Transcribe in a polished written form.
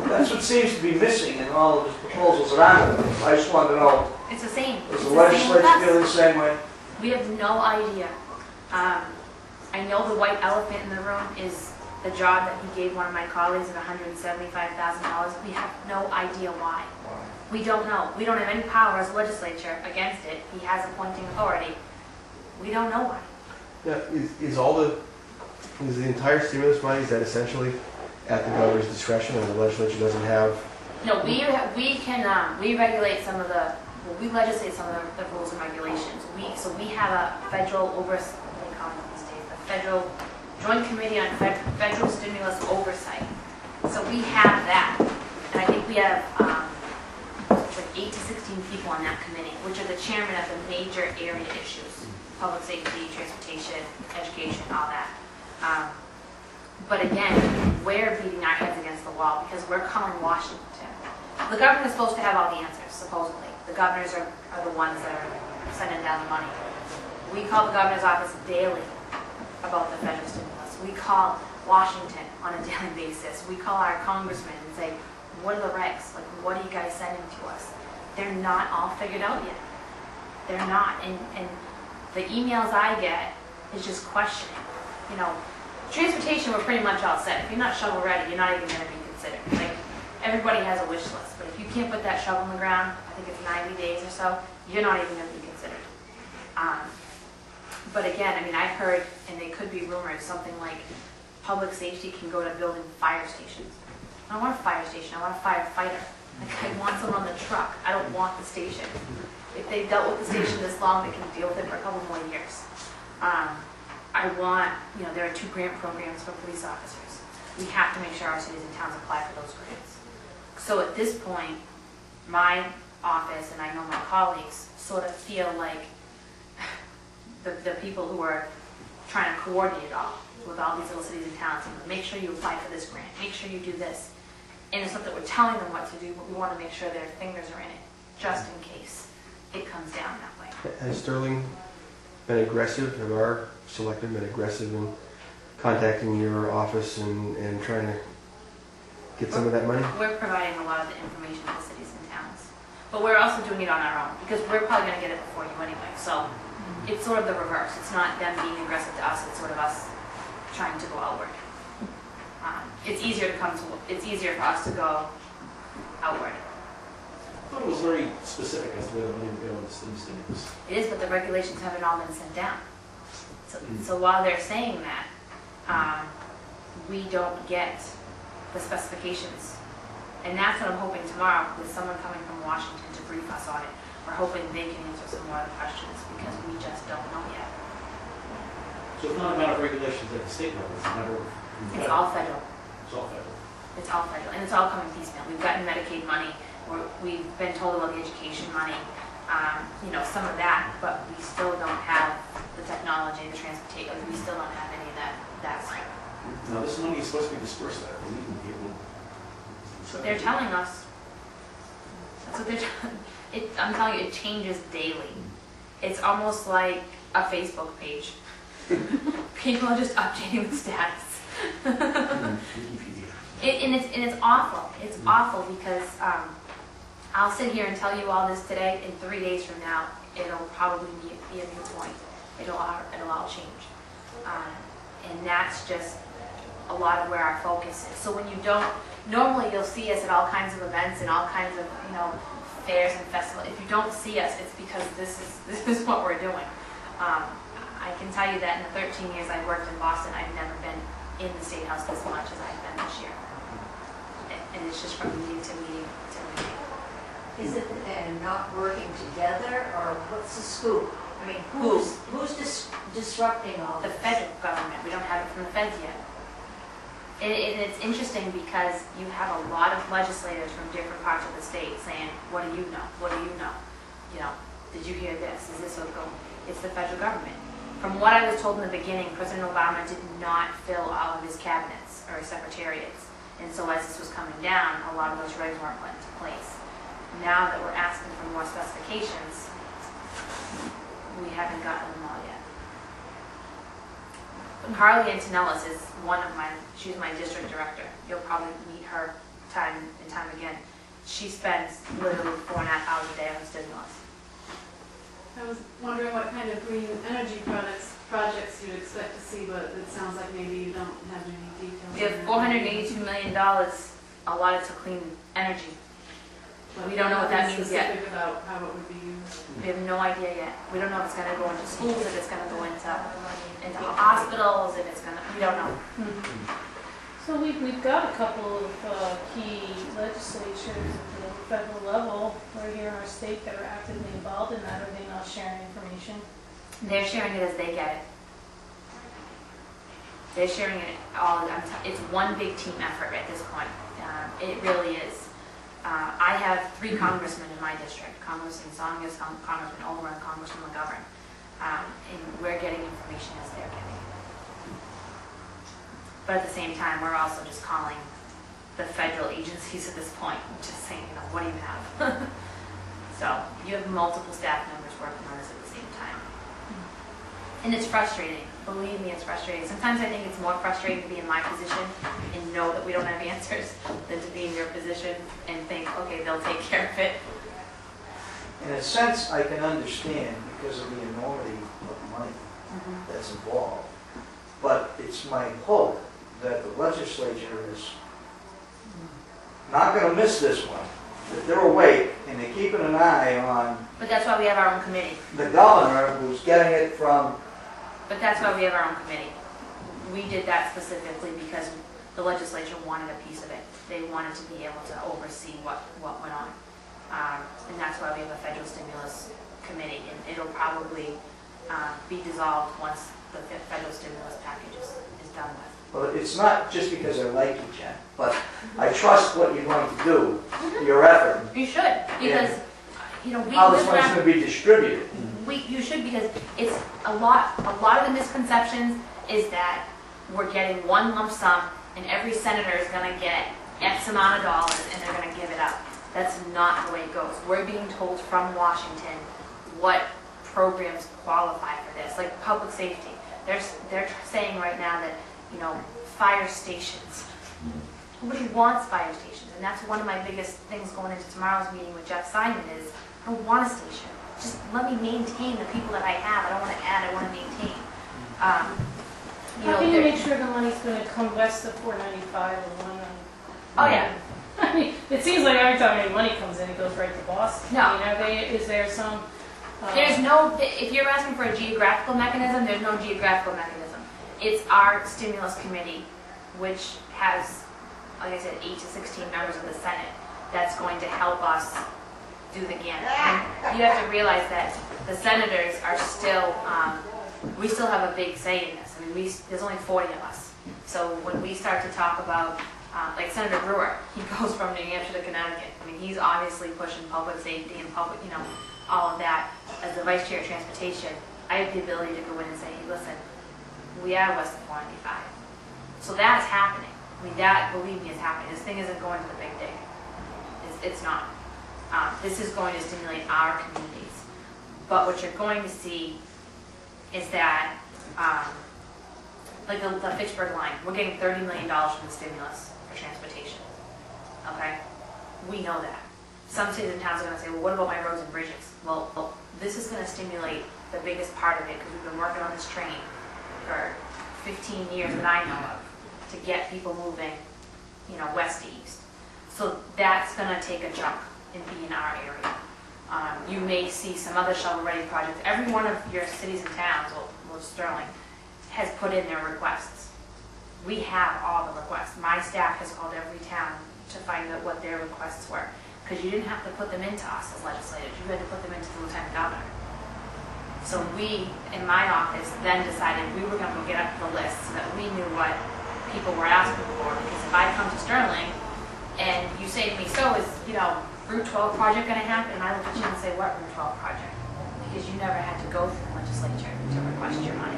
That's what seems to be missing in all of his proposals that I'm in. I just wanted to know, It's the same. does the legislature feel the same way? We have no idea. I know the white elephant in the room is the job that he gave one of my colleagues at $175,000. We have no idea why. We don't know. We don't have any power as a legislature against it. He has appointing authority. We don't know why. Yeah, is the entire stimulus money, is that essentially at the governor's discretion, and the legislature doesn't have? No, we regulate some of the, well, we legislate some of the rules and regulations. So we have a federal the Federal Joint Committee on Federal Stimulus Oversight. So we have that, and I think we have like 8 to 16 people on that committee, which are the chairman of the major area issues: public safety, transportation, education, all that. But again, we're beating our heads against the wall because we're calling Washington. The governor's supposed to have all the answers, supposedly. The governors are the ones that are sending down the money. We call the governor's office daily about the federal stimulus. We call Washington on a daily basis. We call our congressmen and say, what are the regs? Like, what are you guys sending to us? They're not all figured out yet. They're not. And the emails I get is just questioning. You know, transportation, we're pretty much all set. If you're not shovel ready, you're not even going to be considered. Like, everybody has a wish list, but if you can't put that shovel in the ground, I think it's 90 days or so, you're not even going to be considered. But again, I mean, I've heard, and they could be rumors, something like public safety can go to building fire stations. I don't want a fire station, I want a firefighter. Like, I want someone on the truck. I don't want the station. If they've dealt with the station this long, they can deal with it for a couple more years. I want, you know, there are 2 grant programs for police officers. We have to make sure our cities and towns apply for those grants. So at this point, my office, and I know my colleagues, sort of feel like the people who are trying to coordinate it all with all these little cities and towns, and make sure you apply for this grant, make sure you do this. And it's not that we're telling them what to do, but we want to make sure their fingers are in it, just in case it comes down that way. Has Sterling been aggressive, have our selectmen been aggressive in contacting your office and trying to get some of that money? We're providing a lot of the information to the cities and towns. But we're also doing it on our own, because we're probably going to get it before you anyway. So it's sort of the reverse. It's not them being aggressive to us, it's sort of us trying to go outward. It's easier for us to go outward. I thought it was very specific as to where the money would go in the stimulus. It is, but the regulations haven't all been sent down. So while they're saying that, we don't get the specifications. And that's what I'm hoping tomorrow, with someone coming from Washington to brief us on it. We're hoping they can answer some more of the questions, because we just don't know yet. So it's not a matter of regulations at the state level, it's a matter of... It's all federal. It's all federal. It's all federal, and it's all coming piecemeal. We've gotten Medicaid money, we've been told about the education money, you know, some of that, but we still don't have the technology, the transportation, we still don't have any of that stuff. Now, this money is supposed to be dispersed, I believe, in people. They're telling us. That's what they're telling. I'm telling you, it changes daily. It's almost like a Facebook page. People are just updating the status. And it's awful. It's awful because I'll sit here and tell you all this today, and 3 days from now, it'll probably be a new point. It'll all change. And that's just a lot of where our focus is. So when you don't, normally you'll see us at all kinds of events and all kinds of, you know, fairs and festivals. If you don't see us, it's because this is what we're doing. I can tell you that in the 13 years I've worked in Boston, I've never been in the State House this much as I've been this year. And it's just from meeting to meeting to meeting. Is it that they're not working together, or what's the scoop? I mean, who's disrupting all the this? federal government? We don't have it from the feds yet. And it's interesting because you have a lot of legislators from different parts of the state saying, what do you know? What do you know? You know, did you hear this? Is this what's going? It's the federal government. From what I was told in the beginning, President Obama did not fill all of his cabinets or his secretariats. And so as this was coming down, a lot of those regs weren't put into place. Now that we're asking for more specifications, we haven't gotten them all yet. But Carly Antonellis is she's my district director. You'll probably meet her time and time again. She spends literally 4.5 hours a day on stimulus. I was wondering what kind of green energy projects you'd expect to see, but it sounds like maybe you don't have any details. We have $482 million allotted to clean energy. But We don't know what that means yet. Specific about how it would be used. We have no idea yet. We don't know if it's going to go into schools, if it's going to go into hospitals, if it's going to, we don't know. So we've got a couple of key legislatures at the federal level right here in our state that are actively involved in that. Are they not sharing information? They're sharing it as they get it. They're sharing it all. It's one big team effort at this point. It really is. I have 3 congressmen in my district, Congressman Songas, Congressman Olmer, and Congressman McGovern. And we're getting information as they're getting it. But at the same time, we're also just calling the federal agencies at this point, just saying, what do you have? So you have multiple staff members working on this at the same time. And it's frustrating. Believe me, it's frustrating. Sometimes I think it's more frustrating to be in my position and know that we don't have answers than to be in your position and think, okay, they'll take care of it. In a sense, I can understand because of the enormity of money that's involved. But it's my hope that the legislature is not going to miss this one, that they're awake and they're keeping an eye on But that's why we have our own committee. the governor who's getting it from. But that's why we have our own committee. We did that specifically because the legislature wanted a piece of it. They wanted to be able to oversee what went on. And that's why we have a federal stimulus committee. And it'll probably be dissolved once the federal stimulus package is done with. Well, it's not just because I like you, Jen, but I trust what you're going to do, your effort, You should, because, how this money's going to be distributed. You should, because it's a lot of the misconceptions is that we're getting one lump sum and every senator is going to get X amount of dollars and they're going to give it up. That's not the way it goes. We're being told from Washington what programs qualify for this, like public safety. They're saying right now that, fire stations. Nobody wants fire stations, and that's one of my biggest things going into tomorrow's meeting with Jeff Simon is, I don't want a station. Just let me maintain the people that I have. I don't want to add, I want to maintain. How can you make sure the money's going to come west of 495 or 195? Oh yeah. I mean, it seems like every time any money comes in, it goes right to Boston. No. Is there some... There's no, if you're asking for a geographical mechanism, there's no geographical mechanism. It's our stimulus committee, which has, like I said, 8 to 16 members of the Senate, that's going to help us do the gamut. And you have to realize that the senators are still, we still have a big say in this. I mean, there's only 40 of us. So when we start to talk about, like Senator Brewer, he goes from New Hampshire to Connecticut. I mean, he's obviously pushing public safety and public, all of that. As the vice chair of transportation, I have the ability to go in and say, hey, listen, we are west of 495. So that's happening. I mean, that, believe me, is happening. This thing isn't going to the big dig. It's not. This is going to stimulate our communities. But what you're going to see is that, like the Fitchburg line, we're getting $30 million from the stimulus for transportation. Okay? We know that. Some cities and towns are going to say, well, what about my roads and bridges? Well, this is going to stimulate the biggest part of it because we've been working on this train for 15 years that I know of to get people moving, west to east. So that's going to take a chunk and be in our area. You may see some other shovel-ready projects. Every one of your cities and towns, well, Sterling, has put in their requests. We have all the requests. My staff has called every town to find out what their requests were. Because you didn't have to put them into us as legislators, you had to put them into the lieutenant governor. So we, in my office, then decided we were going to go get up the list so that we knew what people were asking for. Because if I come to Sterling and you say to me, so is, Route 12 project going to happen? And I look at you and say, what Route 12 project? Because you never had to go through the legislature to request your money.